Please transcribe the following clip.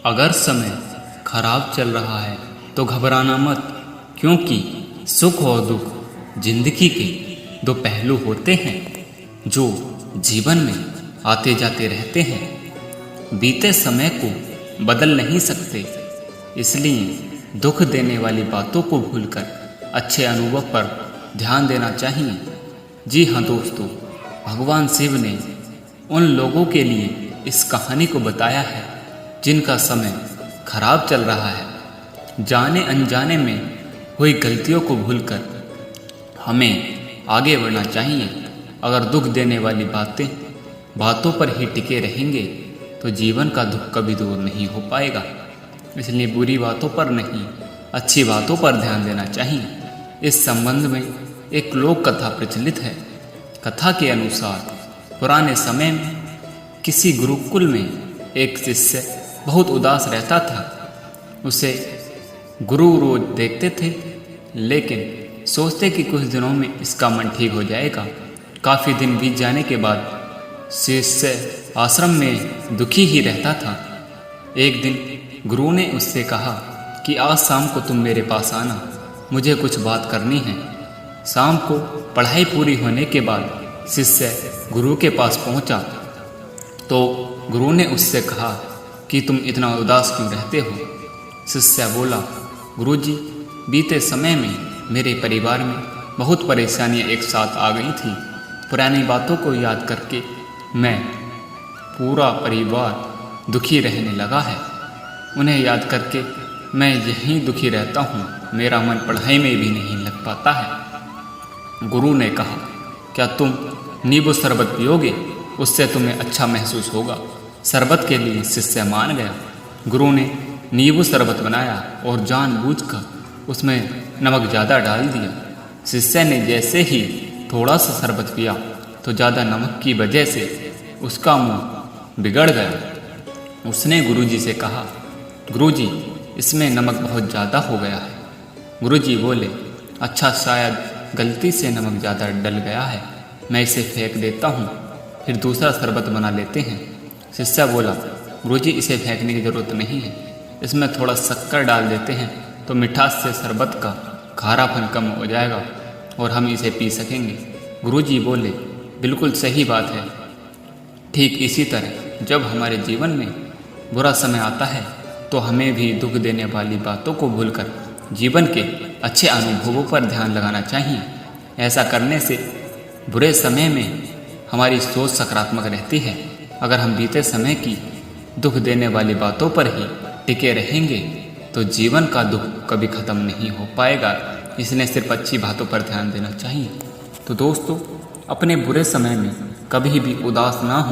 अगर समय खराब चल रहा है तो घबराना मत, क्योंकि सुख और दुख जिंदगी के दो पहलू होते हैं जो जीवन में आते जाते रहते हैं। बीते समय को बदल नहीं सकते, इसलिए दुख देने वाली बातों को भूलकर अच्छे अनुभव पर ध्यान देना चाहिए। जी हाँ दोस्तों, भगवान शिव ने उन लोगों के लिए इस कहानी को बताया है जिनका समय खराब चल रहा है। जाने अनजाने में हुई गलतियों को भूलकर हमें आगे बढ़ना चाहिए। अगर दुख देने वाली बातों पर ही टिके रहेंगे तो जीवन का दुख कभी दूर नहीं हो पाएगा। इसलिए बुरी बातों पर नहीं, अच्छी बातों पर ध्यान देना चाहिए। इस संबंध में एक लोक कथा प्रचलित है। कथा के अनुसार पुराने समय में किसी गुरुकुल में एक शिष्य बहुत उदास रहता था। उसे गुरु रोज देखते थे, लेकिन सोचते कि कुछ दिनों में इसका मन ठीक हो जाएगा। काफ़ी दिन बीत जाने के बाद शिष्य आश्रम में दुखी ही रहता था। एक दिन गुरु ने उससे कहा कि आज शाम को तुम मेरे पास आना, मुझे कुछ बात करनी है। शाम को पढ़ाई पूरी होने के बाद शिष्य गुरु के पास पहुंचा तो गुरु ने उससे कहा कि तुम इतना उदास क्यों रहते हो। शिष्य बोला, गुरुजी, बीते समय में मेरे परिवार में बहुत परेशानियां एक साथ आ गई थी। पुरानी बातों को याद करके मैं पूरा परिवार दुखी रहने लगा है। उन्हें याद करके मैं यहीं दुखी रहता हूँ, मेरा मन पढ़ाई में भी नहीं लग पाता है। गुरु ने कहा, क्या तुम नींबू शरबत पियोगे? उससे तुम्हें अच्छा महसूस होगा। शरबत के लिए शिष्य मान गया। गुरु ने नींबू शरबत बनाया और जानबूझकर उसमें नमक ज़्यादा डाल दिया। शिष्य ने जैसे ही थोड़ा सा शरबत पिया तो ज़्यादा नमक की वजह से उसका मुंह बिगड़ गया। उसने गुरुजी से कहा, गुरुजी, इसमें नमक बहुत ज़्यादा हो गया है। गुरुजी बोले, अच्छा, शायद गलती से नमक ज़्यादा डल गया है, मैं इसे फेंक देता हूँ, फिर दूसरा शरबत बना लेते हैं। शिष्य बोला, गुरुजी, इसे फेंकने की ज़रूरत नहीं है, इसमें थोड़ा शक्कर डाल देते हैं तो मिठास से शरबत का खारापन कम हो जाएगा और हम इसे पी सकेंगे। गुरुजी बोले, बिल्कुल सही बात है। ठीक इसी तरह जब हमारे जीवन में बुरा समय आता है तो हमें भी दुख देने वाली बातों को भूलकर जीवन के अच्छे अनुभवों पर ध्यान लगाना चाहिए। ऐसा करने से बुरे समय में हमारी सोच सकारात्मक रहती है। अगर हम बीते समय की दुख देने वाली बातों पर ही टिके रहेंगे तो जीवन का दुख कभी ख़त्म नहीं हो पाएगा। इसलिए सिर्फ अच्छी बातों पर ध्यान देना चाहिए। तो दोस्तों, अपने बुरे समय में कभी भी उदास ना हो,